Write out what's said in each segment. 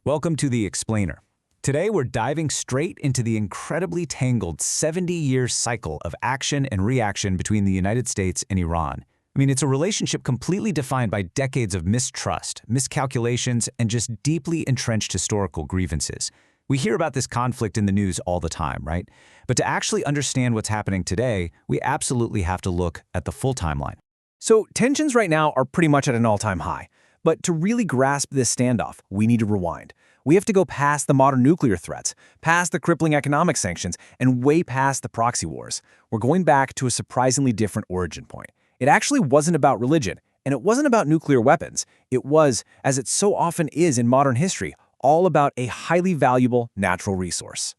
Welcome to The Explainer. Today we're diving straight into the incredibly tangled 70-year cycle of action and reaction between the United States and Iran. It's a relationship completely defined by decades of mistrust, miscalculations, and just deeply entrenched historical grievances. We hear about this conflict in the news all the time, right? But to actually understand what's happening today, we absolutely have to look at the full timeline. So tensions right now are pretty much at an all-time high. But to really grasp this standoff, we need to rewind. We have to go past the modern nuclear threats, past the crippling economic sanctions, and way past the proxy wars. We're going back to a surprisingly different origin point. It actually wasn't about religion, and it wasn't about nuclear weapons. It was, as it so often is in modern history, all about a highly valuable natural resource.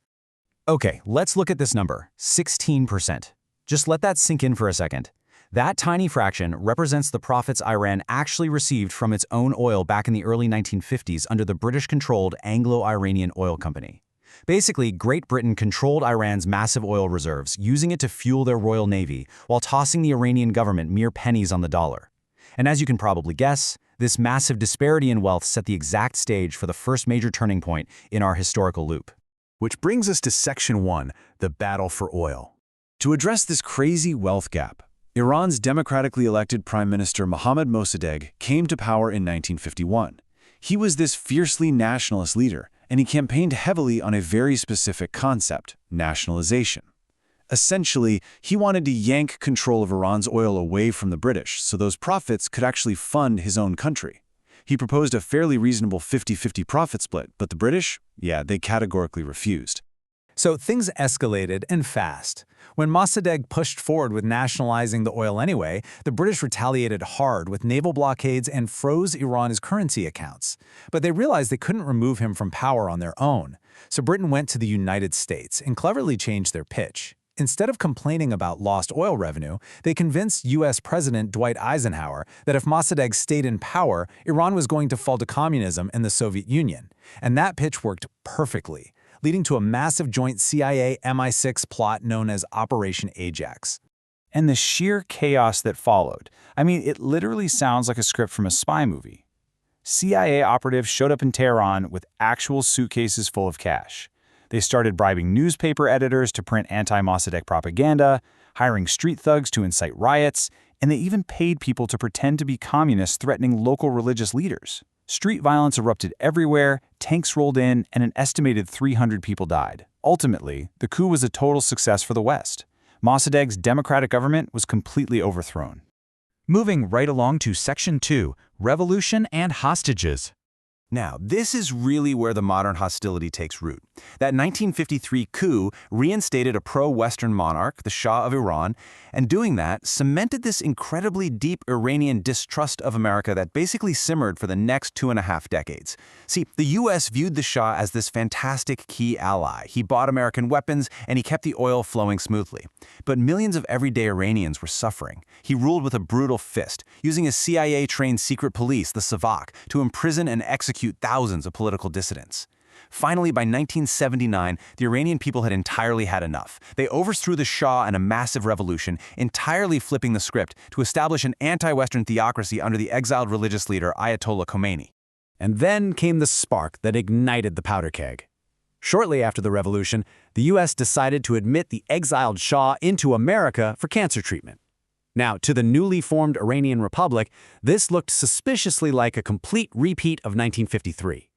Okay, let's look at this number, 16%. Just let that sink in for a second. That tiny fraction represents the profits Iran actually received from its own oil back in the early 1950s under the British-controlled Anglo-Iranian Oil Company. Basically, Great Britain controlled Iran's massive oil reserves, using it to fuel their Royal Navy, while tossing the Iranian government mere pennies on the dollar. And as you can probably guess, this massive disparity in wealth set the exact stage for the first major turning point in our historical loop. Which brings us to Section 1, the battle for oil. To address this crazy wealth gap, Iran's democratically elected Prime Minister Mohammad Mossadegh came to power in 1951. He was this fiercely nationalist leader, and he campaigned heavily on a very specific concept, nationalization. Essentially, he wanted to yank control of Iran's oil away from the British so those profits could actually fund his own country. He proposed a fairly reasonable 50-50 profit split, but the British, they categorically refused. So things escalated and fast. When Mossadegh pushed forward with nationalizing the oil anyway, the British retaliated hard with naval blockades and froze Iran's currency accounts. But they realized they couldn't remove him from power on their own. So Britain went to the United States and cleverly changed their pitch. Instead of complaining about lost oil revenue, they convinced U.S. President Dwight Eisenhower that if Mossadegh stayed in power, Iran was going to fall to communism and the Soviet Union. And that pitch worked perfectly, leading to a massive joint CIA-MI6 plot known as Operation Ajax. And the sheer chaos that followed. It literally sounds like a script from a spy movie. CIA operatives showed up in Tehran with actual suitcases full of cash. They started bribing newspaper editors to print anti-Mossadegh propaganda, hiring street thugs to incite riots, and they even paid people to pretend to be communists threatening local religious leaders. Street violence erupted everywhere, tanks rolled in, and an estimated 300 people died. Ultimately, the coup was a total success for the West. Mossadegh's democratic government was completely overthrown. Moving right along to Section 2, Revolution and Hostages. Now, this is really where the modern hostility takes root. That 1953 coup reinstated a pro-Western monarch, the Shah of Iran, and doing that cemented this incredibly deep Iranian distrust of America that basically simmered for the next 2.5 decades. See, the U.S. viewed the Shah as this fantastic key ally. He bought American weapons, and he kept the oil flowing smoothly. But millions of everyday Iranians were suffering. He ruled with a brutal fist, using his CIA-trained secret police, the Savak, to imprison and execute thousands of political dissidents. Finally, by 1979, the Iranian people had entirely had enough. They overthrew the Shah in a massive revolution, entirely flipping the script to establish an anti-Western theocracy under the exiled religious leader Ayatollah Khomeini. And then came the spark that ignited the powder keg. Shortly after the revolution, the U.S. decided to admit the exiled Shah into America for cancer treatment. Now, to the newly formed Iranian Republic, this looked suspiciously like a complete repeat of 1953.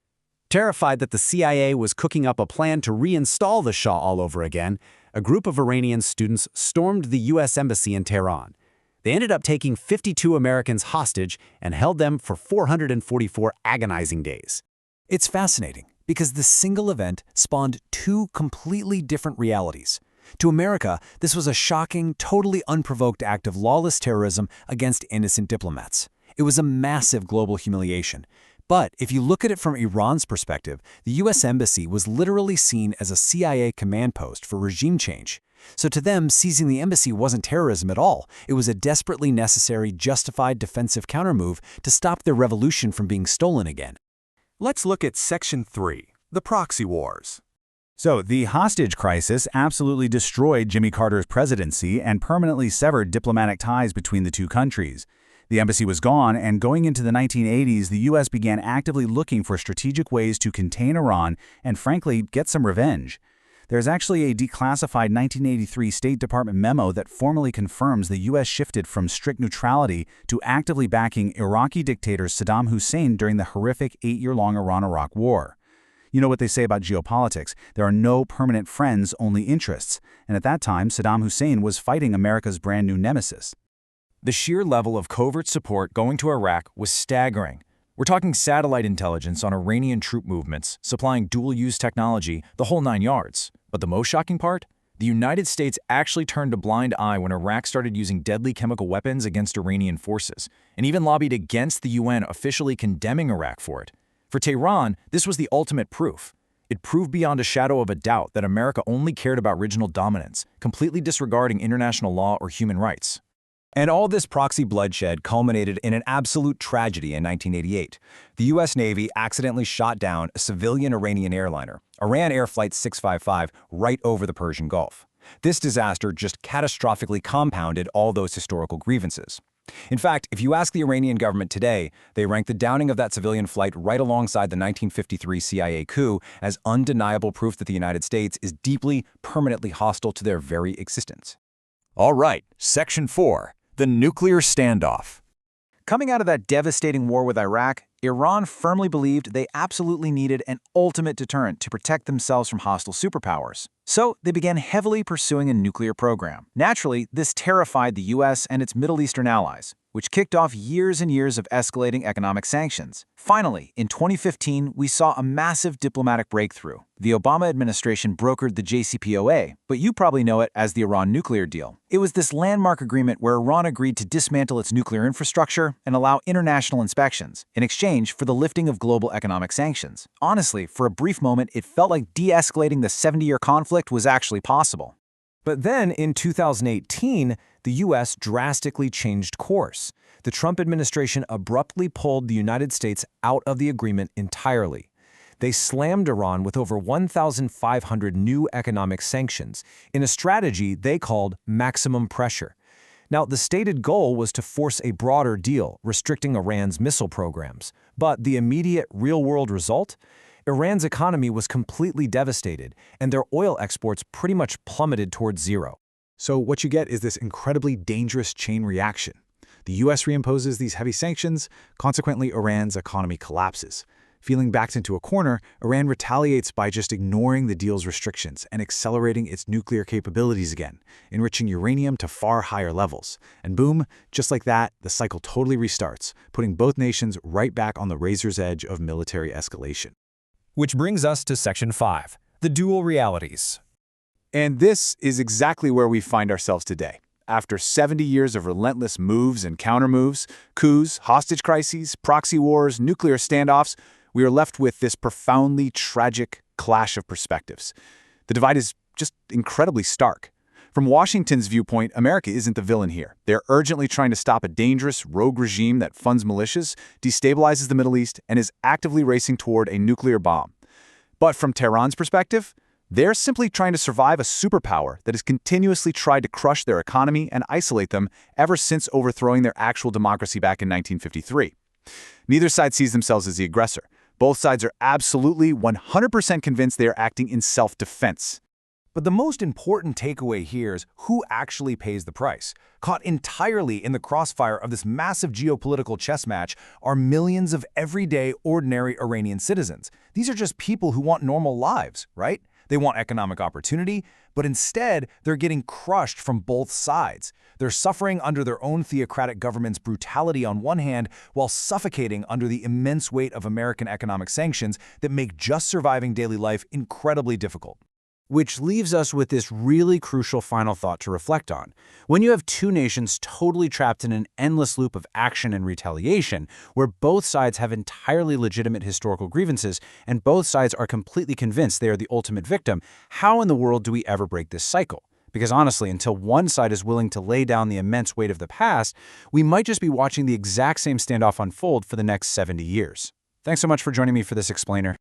Terrified that the CIA was cooking up a plan to reinstall the Shah all over again, a group of Iranian students stormed the U.S. Embassy in Tehran. They ended up taking 52 Americans hostage and held them for 444 agonizing days. It's fascinating because this single event spawned two completely different realities. To America, this was a shocking, totally unprovoked act of lawless terrorism against innocent diplomats. It was a massive global humiliation. But if you look at it from Iran's perspective, the U.S. Embassy was literally seen as a CIA command post for regime change. So to them, seizing the embassy wasn't terrorism at all. It was a desperately necessary, justified defensive countermove to stop their revolution from being stolen again. Let's look at Section 3, the proxy wars. So, the hostage crisis absolutely destroyed Jimmy Carter's presidency and permanently severed diplomatic ties between the two countries. The embassy was gone, and going into the 1980s, the U.S. began actively looking for strategic ways to contain Iran and, frankly, get some revenge. There's actually a declassified 1983 State Department memo that formally confirms the U.S. shifted from strict neutrality to actively backing Iraqi dictator Saddam Hussein during the horrific 8-year-long Iran-Iraq War. You know what they say about geopolitics. There are no permanent friends, only interests. And at that time, Saddam Hussein was fighting America's brand new nemesis. The sheer level of covert support going to Iraq was staggering. We're talking satellite intelligence on Iranian troop movements, supplying dual-use technology, the whole 9 yards. But the most shocking part? The United States actually turned a blind eye when Iraq started using deadly chemical weapons against Iranian forces, and even lobbied against the UN officially condemning Iraq for it. For Tehran, this was the ultimate proof. It proved beyond a shadow of a doubt that America only cared about regional dominance, completely disregarding international law or human rights. And all this proxy bloodshed culminated in an absolute tragedy in 1988. The U.S. Navy accidentally shot down a civilian Iranian airliner, Iran Air Flight 655, right over the Persian Gulf. This disaster just catastrophically compounded all those historical grievances. In fact, if you ask the Iranian government today, they rank the downing of that civilian flight right alongside the 1953 CIA coup as undeniable proof that the United States is deeply, permanently hostile to their very existence. All right, Section 4. The nuclear standoff. Coming out of that devastating war with Iraq, Iran firmly believed they absolutely needed an ultimate deterrent to protect themselves from hostile superpowers. So they began heavily pursuing a nuclear program. Naturally, this terrified the US and its Middle Eastern allies, which kicked off years and years of escalating economic sanctions. Finally, in 2015, we saw a massive diplomatic breakthrough. The Obama administration brokered the JCPOA, but you probably know it as the Iran nuclear deal. It was this landmark agreement where Iran agreed to dismantle its nuclear infrastructure and allow international inspections in exchange for the lifting of global economic sanctions. Honestly, for a brief moment, it felt like de-escalating the 70-year conflict was actually possible. But then, in 2018, the U.S. drastically changed course. The Trump administration abruptly pulled the United States out of the agreement entirely. They slammed Iran with over 1,500 new economic sanctions in a strategy they called maximum pressure. Now, the stated goal was to force a broader deal, restricting Iran's missile programs. But the immediate real-world result? Iran's economy was completely devastated, and their oil exports pretty much plummeted towards zero. So what you get is this incredibly dangerous chain reaction. The U.S. reimposes these heavy sanctions, consequently Iran's economy collapses. Feeling backed into a corner, Iran retaliates by just ignoring the deal's restrictions and accelerating its nuclear capabilities again, enriching uranium to far higher levels. And boom, just like that, the cycle totally restarts, putting both nations right back on the razor's edge of military escalation. Which brings us to Section 5, the dual realities. And this is exactly where we find ourselves today. After 70 years of relentless moves and countermoves, coups, hostage crises, proxy wars, nuclear standoffs, we are left with this profoundly tragic clash of perspectives. The divide is just incredibly stark. From Washington's viewpoint, America isn't the villain here. They're urgently trying to stop a dangerous, rogue regime that funds militias, destabilizes the Middle East, and is actively racing toward a nuclear bomb. But from Tehran's perspective, they're simply trying to survive a superpower that has continuously tried to crush their economy and isolate them ever since overthrowing their actual democracy back in 1953. Neither side sees themselves as the aggressor. Both sides are absolutely 100% convinced they are acting in self-defense. But the most important takeaway here is who actually pays the price. Caught entirely in the crossfire of this massive geopolitical chess match are millions of everyday, ordinary Iranian citizens. These are just people who want normal lives, right? They want economic opportunity, but instead, they're getting crushed from both sides. They're suffering under their own theocratic government's brutality on one hand, while suffocating under the immense weight of American economic sanctions that make just surviving daily life incredibly difficult. Which leaves us with this really crucial final thought to reflect on. When you have two nations totally trapped in an endless loop of action and retaliation, where both sides have entirely legitimate historical grievances and both sides are completely convinced they are the ultimate victim, how in the world do we ever break this cycle? Because honestly, until one side is willing to lay down the immense weight of the past, we might just be watching the exact same standoff unfold for the next 70 years. Thanks so much for joining me for this explainer.